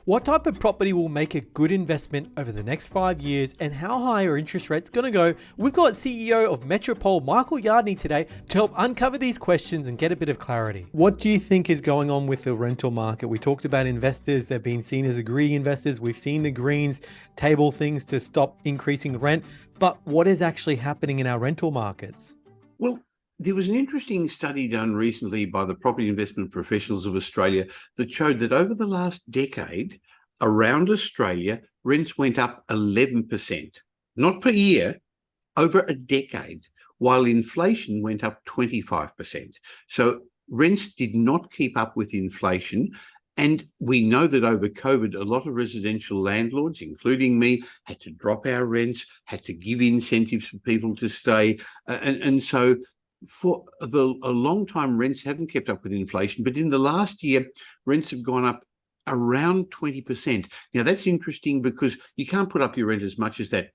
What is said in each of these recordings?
What type of property will make a good investment over the next 5 years, and how high are interest rates going to go? We've got CEO of Metropole, Michael Yardney, today to help uncover these questions and get a bit of clarity. What do you think is going on with the rental market? We talked about investors. They're being seen as greedy investors. We've seen the Greens table things to stop increasing rent. But what is actually happening in our rental markets? Well, there was an interesting study done recently by the Property Investment Professionals of Australia that showed that over the last decade, around Australia, rents went up 11%, not per year, over a decade, while inflation went up 25%. So rents did not keep up with inflation. And we know that over COVID, a lot of residential landlords, including me, had to drop our rents, had to give incentives for people to stay. And so for a long time, rents haven't kept up with inflation. But in the last year, rents have gone up around 20%. Now, that's interesting because you can't put up your rent as much as that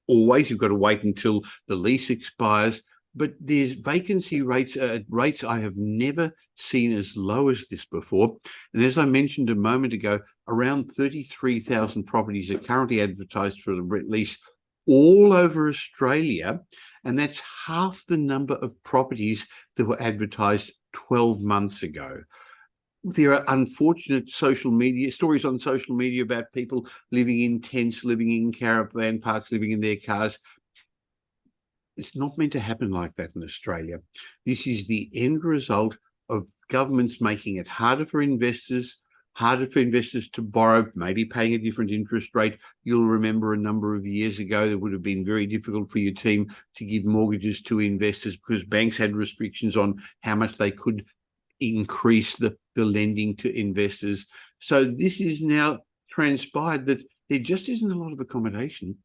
always. You've got to wait until the lease expires. But there's vacancy rates at rates I have never seen as low as this before. And as I mentioned a moment ago, around 33,000 properties are currently advertised for the lease all over Australia. And that's half the number of properties that were advertised 12 months ago. There are unfortunate social media stories on social media about people living in tents, living in caravan parks, living in their cars. It's not meant to happen like that in Australia. This is the end result of governments making it harder for investors to borrow, maybe paying a different interest rate. You'll remember a number of years ago, it would have been very difficult for your team to give mortgages to investors because banks had restrictions on how much they could increase the lending to investors. So this is now transpired that there just isn't a lot of accommodation.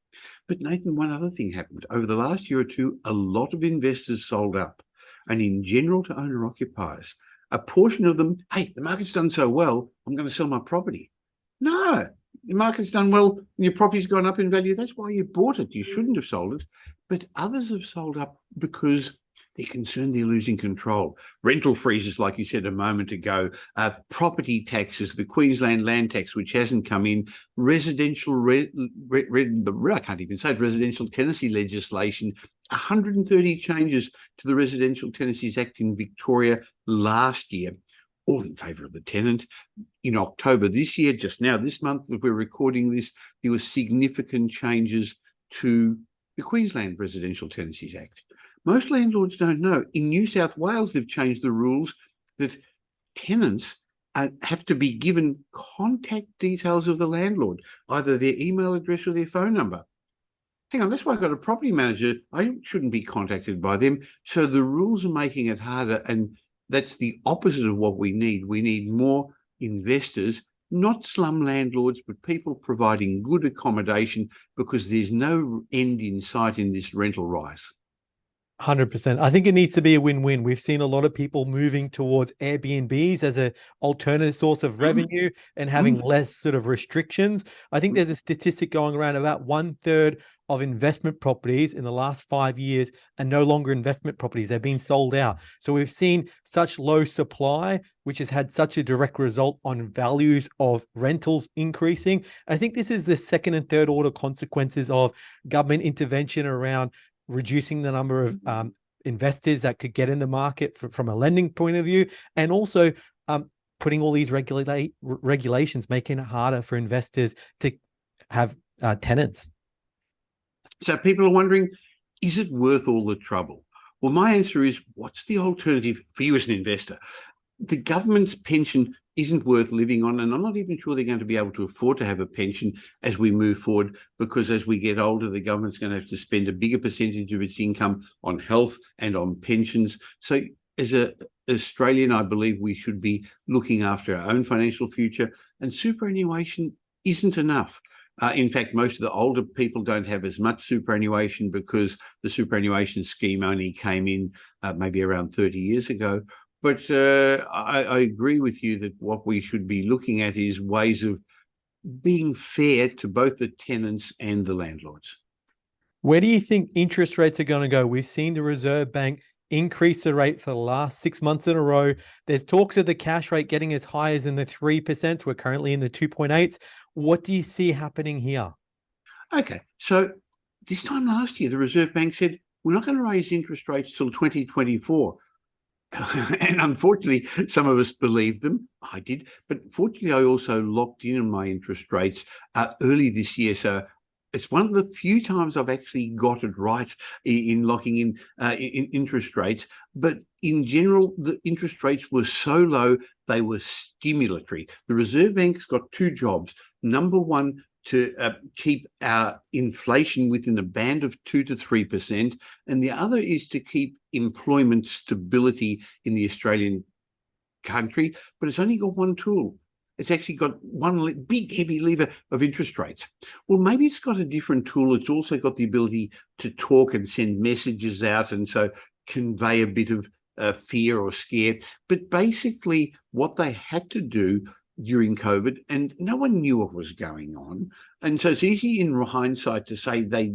But Nathan, one other thing happened. Over the last year or two, a lot of investors sold up. And in general to owner-occupiers, a portion of them, hey, the market's done so well, I'm going to sell my property. No, the market's done well, and your property's gone up in value. That's why you bought it. You shouldn't have sold it. But others have sold up because they're concerned they're losing control. Rental freezes, like you said a moment ago, property taxes, the Queensland land tax, which hasn't come in, residential, I can't even say it, residential tenancy legislation, 130 changes to the Residential Tenancies Act in Victoria last year, all in favour of the tenant. In October this year, just now this month that we're recording this, there were significant changes to the Queensland Residential Tenancies Act. Most landlords don't know. In New South Wales, they've changed the rules that tenants have to be given contact details of the landlord, either their email address or their phone number. Hang on, that's why I've got a property manager. I shouldn't be contacted by them. So the rules are making it harder, and that's the opposite of what we need. We need more investors, not slum landlords, but people providing good accommodation, because there's no end in sight in this rental rise. 100%. I think it needs to be a win-win. We've seen a lot of people moving towards Airbnbs as an alternative source of revenue and having less sort of restrictions. I think there's a statistic going around about 1/3 of investment properties in the last 5 years are no longer investment properties. They've been sold out. So we've seen such low supply, which has had such a direct result on values of rentals increasing. I think this is the second and third order consequences of government intervention around reducing the number of investors that could get in the market from a lending point of view, and also putting all these regulations, making it harder for investors to have tenants. So people are wondering, is it worth all the trouble? Well, my answer is, what's the alternative for you as an investor? The government's pension isn't worth living on, and I'm not even sure they're going to be able to afford to have a pension as we move forward, because as we get older, the government's going to have to spend a bigger percentage of its income on health and on pensions. So as an Australian, I believe we should be looking after our own financial future, and superannuation isn't enough. In fact, most of the older people don't have as much superannuation because the superannuation scheme only came in maybe around 30 years ago. But I agree with you that what we should be looking at is ways of being fair to both the tenants and the landlords. Where do you think interest rates are going to go? We've seen the Reserve Bank increased the rate for the last 6 months in a row. There's talks of the cash rate getting as high as in the 3%. We're currently in the 2.8s. What do you see happening here? Okay, so this time last year, the Reserve Bank said, we're not going to raise interest rates till 2024. And unfortunately, some of us believed them. I did. But fortunately, I also locked in on my interest rates early this year. So it's one of the few times I've actually got it right in locking in interest rates. But in general, the interest rates were so low, they were stimulatory. The Reserve Bank's got two jobs. Number one, to keep our inflation within a band of 2 to 3%, and the other is to keep employment stability in the Australian country. But it's only got one tool. It's actually got one big heavy lever of interest rates. Well, maybe it's got a different tool. It's also got the ability to talk and send messages out, and so convey a bit of fear or scare. But basically, what they had to do during COVID, and no one knew what was going on. And so it's easy in hindsight to say they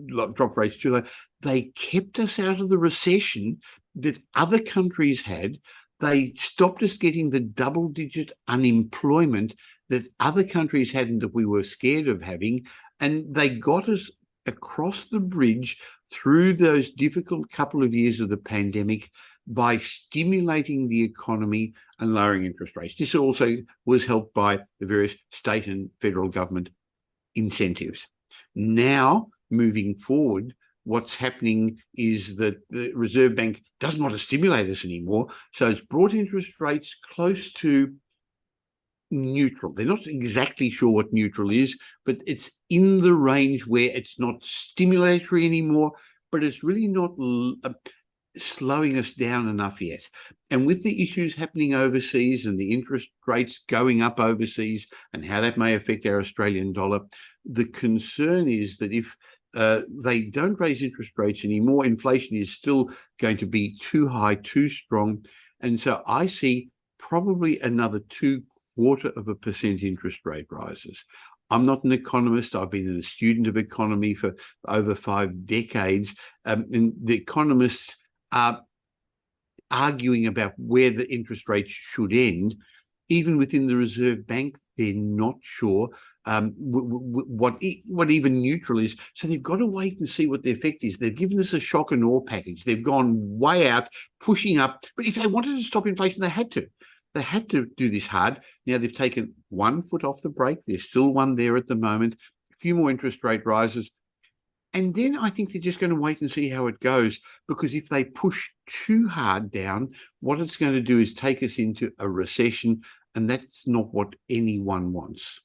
dropped rates too low. They kept us out of the recession that other countries had. They stopped us getting the double-digit unemployment that other countries had and that we were scared of having. And they got us across the bridge through those difficult couple of years of the pandemic by stimulating the economy and lowering interest rates. This also was helped by the various state and federal government incentives. Now, moving forward, what's happening is that the Reserve Bank doesn't want to stimulate us anymore, so it's brought interest rates close to neutral. They're not exactly sure what neutral is, but it's in the range where it's not stimulatory anymore, but it's really not slowing us down enough yet. And with the issues happening overseas and the interest rates going up overseas and how that may affect our Australian dollar, the concern is that if they don't raise interest rates anymore, inflation is still going to be too high, too strong. And so I see probably another 0.25% interest rate rises. I'm not an economist. I've been a student of economy for over 5 decades. And the economists are arguing about where the interest rates should end. Even within the Reserve Bank, they're not sure what even neutral is. So they've got to wait and see what the effect is. They've given us a shock and awe package. They've gone way out, pushing up. But if they wanted to stop inflation, they had to. They had to do this hard. Now they've taken 1 foot off the brake. There's still one there at the moment. A few more interest rate rises. And then I think they're just going to wait and see how it goes, because if they push too hard down, what it's going to do is take us into a recession, and that's not what anyone wants.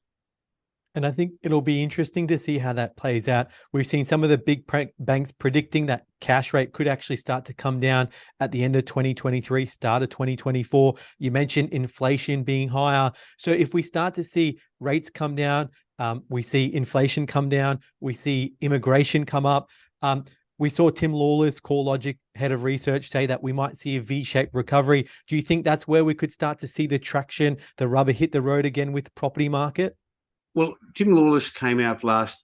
And I think it'll be interesting to see how that plays out. We've seen some of the big banks predicting that cash rate could actually start to come down at the end of 2023, start of 2024. You mentioned inflation being higher. So if we start to see rates come down, we see inflation come down, we see immigration come up. We saw Tim Lawless, CoreLogic head of research, say that we might see a V-shaped recovery. Do you think that's where we could start to see the traction, the rubber hit the road again with the property market? Well, Tim Lawless came out last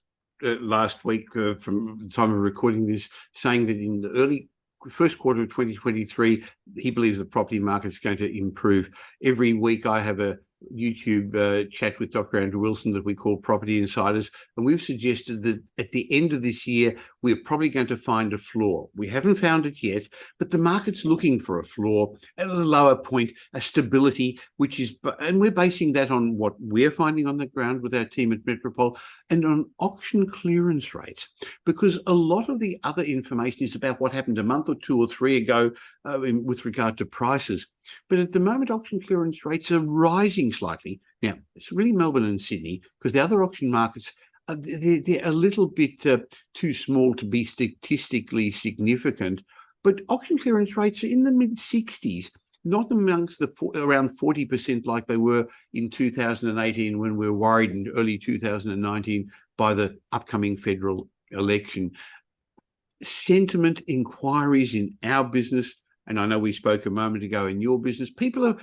week from the time of recording this, saying that in the first quarter of 2023, he believes the property market is going to improve. Every week I have a YouTube chat with Dr. Andrew Wilson that we call Property Insiders, and we've suggested that at the end of this year, we're probably going to find a floor. We haven't found it yet, but the market's looking for a floor at a lower point, a stability, and we're basing that on what we're finding on the ground with our team at Metropole and on auction clearance rates, because a lot of the other information is about what happened a month or 2 or 3 ago with regard to prices. But at the moment, auction clearance rates are rising slightly. Now, it's really Melbourne and Sydney, because the other auction markets, they're a little bit too small to be statistically significant. But auction clearance rates are in the mid-60s, not amongst around 40% like they were in 2018 when we were worried in early 2019 by the upcoming federal election. Sentiment inquiries in our business, and I know we spoke a moment ago in your business, people are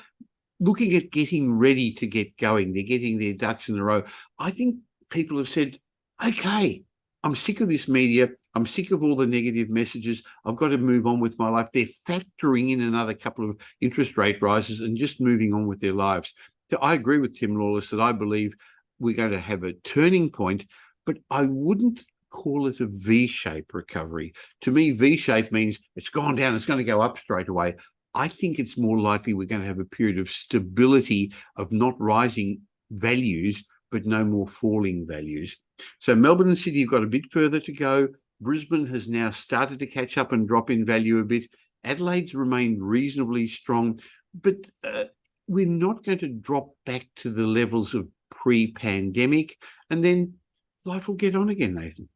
looking at getting ready to get going. They're getting their ducks in a row. I think people have said, okay, I'm sick of this media. I'm sick of all the negative messages. I've got to move on with my life. They're factoring in another couple of interest rate rises and just moving on with their lives. So I agree with Tim Lawless that I believe we're going to have a turning point, but I wouldn't call it a V-shape recovery. To me, V-shape means it's gone down, it's going to go up straight away. I think it's more likely we're going to have a period of stability, of not rising values, but no more falling values. So Melbourne and Sydney have got a bit further to go. Brisbane has now started to catch up and drop in value a bit. Adelaide's remained reasonably strong, but we're not going to drop back to the levels of pre-pandemic, and then life will get on again, Nathan.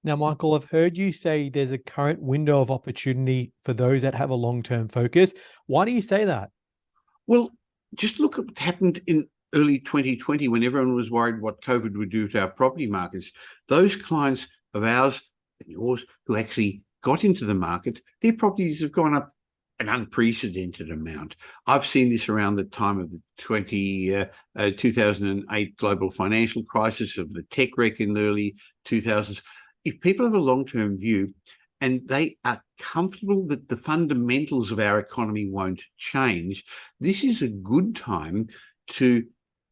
Now, Michael, I've heard you say there's a current window of opportunity for those that have a long-term focus. Why do you say that? Well, just look at what happened in early 2020 when everyone was worried what COVID would do to our property markets. Those clients of ours and yours who actually got into the market, their properties have gone up an unprecedented amount. I've seen this around the time of the 2008 global financial crisis, of the tech wreck in the early 2000s. If people have a long-term view and they are comfortable that the fundamentals of our economy won't change, this is a good time to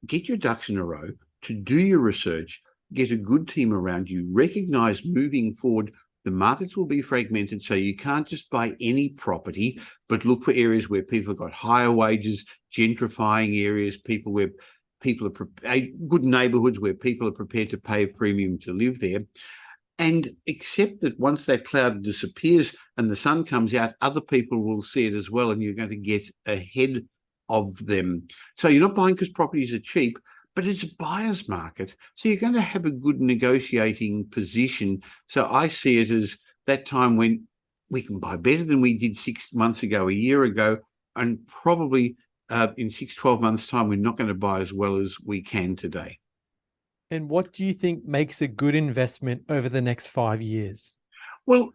get your ducks in a row, to do your research, get a good team around you, recognize moving forward the markets will be fragmented, so you can't just buy any property, but look for areas where people have got higher wages, gentrifying areas, good neighbourhoods where people are prepared to pay a premium to live there. And accept that once that cloud disappears and the sun comes out, other people will see it as well, and you're going to get ahead of them. So you're not buying because properties are cheap, but it's a buyer's market. So you're going to have a good negotiating position. So I see it as that time when we can buy better than we did 6 months ago, a year ago, and probably in 12 months' time, we're not going to buy as well as we can today. And what do you think makes a good investment over the next 5 years? Well,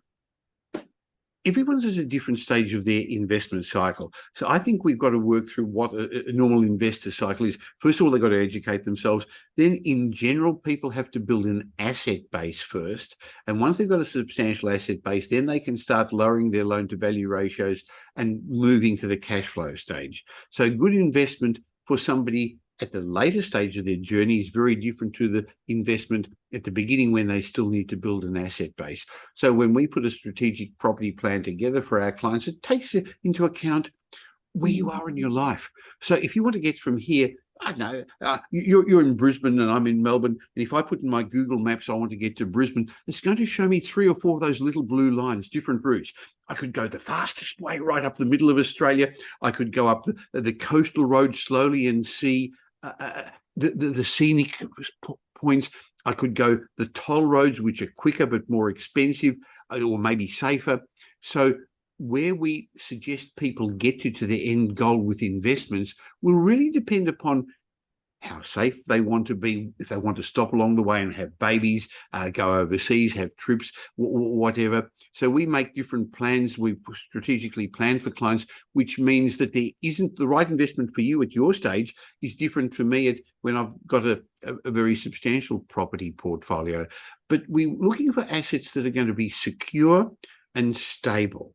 everyone's at a different stage of their investment cycle. So I think we've got to work through what a normal investor cycle is. First of all, they've got to educate themselves. Then in general, people have to build an asset base first. And once they've got a substantial asset base, then they can start lowering their loan to value ratios and moving to the cash flow stage. So good investment for somebody at the later stage of their journey is very different to the investment at the beginning when they still need to build an asset base. So when we put a strategic property plan together for our clients, it takes into account where you are in your life. So if you want to get from here, I don't know, you're in Brisbane and I'm in Melbourne, and if I put in my Google Maps I want to get to Brisbane, it's going to show me 3 or 4 of those little blue lines, different routes. I could go the fastest way right up the middle of Australia. I could go up the coastal road slowly and see the scenic points. I could go the toll roads, which are quicker but more expensive, or maybe safer. So where we suggest people get to their end goal with investments will really depend upon how safe they want to be, if they want to stop along the way and have babies, go overseas, have trips, whatever. So we make different plans. We strategically plan for clients, which means that there isn't the right investment for you at your stage is different for me when I've got a very substantial property portfolio. But we're looking for assets that are going to be secure and stable.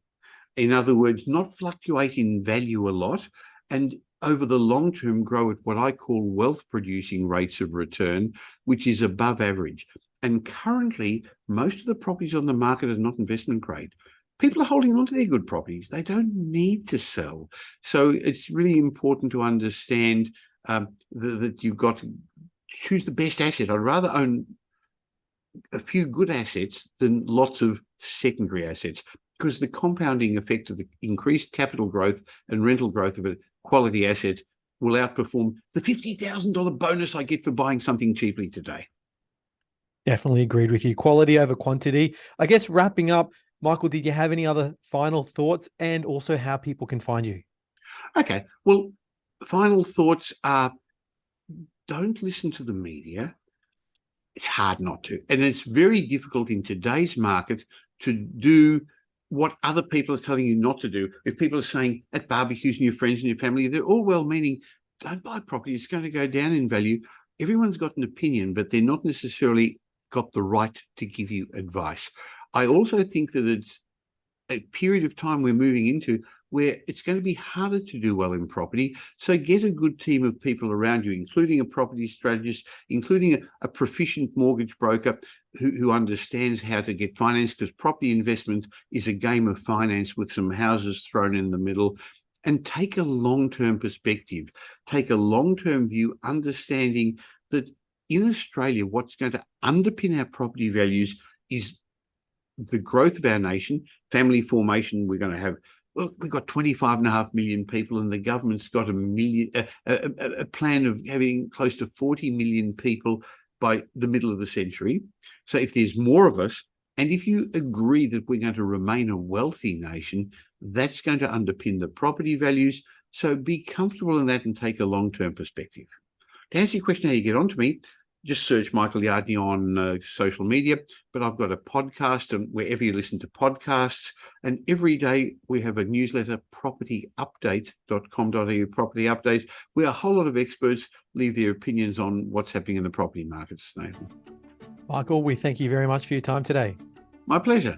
In other words, not fluctuate in value a lot, and over the long term grow at what I call wealth producing rates of return, which is above average. And currently, most of the properties on the market are not investment grade. People are holding on to their good properties. They don't need to sell. So it's really important to understand that you've got to choose the best asset. I'd rather own a few good assets than lots of secondary assets, because the compounding effect of the increased capital growth and rental growth of a quality asset will outperform the $50,000 bonus I get for buying something cheaply today. Definitely agreed with you. Quality over quantity. I guess wrapping up, Michael, did you have any other final thoughts, and also how people can find you? Okay. Well, final thoughts are, don't listen to the media. It's hard not to. And it's very difficult in today's market to do what other people are telling you not to do. If people are saying at barbecues and your friends and your family, they're all well-meaning, don't buy property, it's going to go down in value. Everyone's got an opinion, but they're not necessarily got the right to give you advice. I also think that it's a period of time we're moving into where it's going to be harder to do well in property. So get a good team of people around you, including a property strategist, including a proficient mortgage broker who understands how to get finance, because property investment is a game of finance with some houses thrown in the middle. And take a long-term perspective, take a long-term view, understanding that in Australia, what's going to underpin our property values is the growth of our nation, family formation. We're going to have, look, we've got 25.5 million people, and the government's got a plan of having close to 40 million people by the middle of the century. So if there's more of us, and if you agree that we're going to remain a wealthy nation, that's going to underpin the property values. So be comfortable in that and take a long-term perspective. To answer your question how you get onto me, just search Michael Yardney on social media, but I've got a podcast, and wherever you listen to podcasts, and every day we have a newsletter, propertyupdate.com.au, property update, where a whole lot of experts leave their opinions on what's happening in the property markets, Nathan. Michael, we thank you very much for your time today. My pleasure.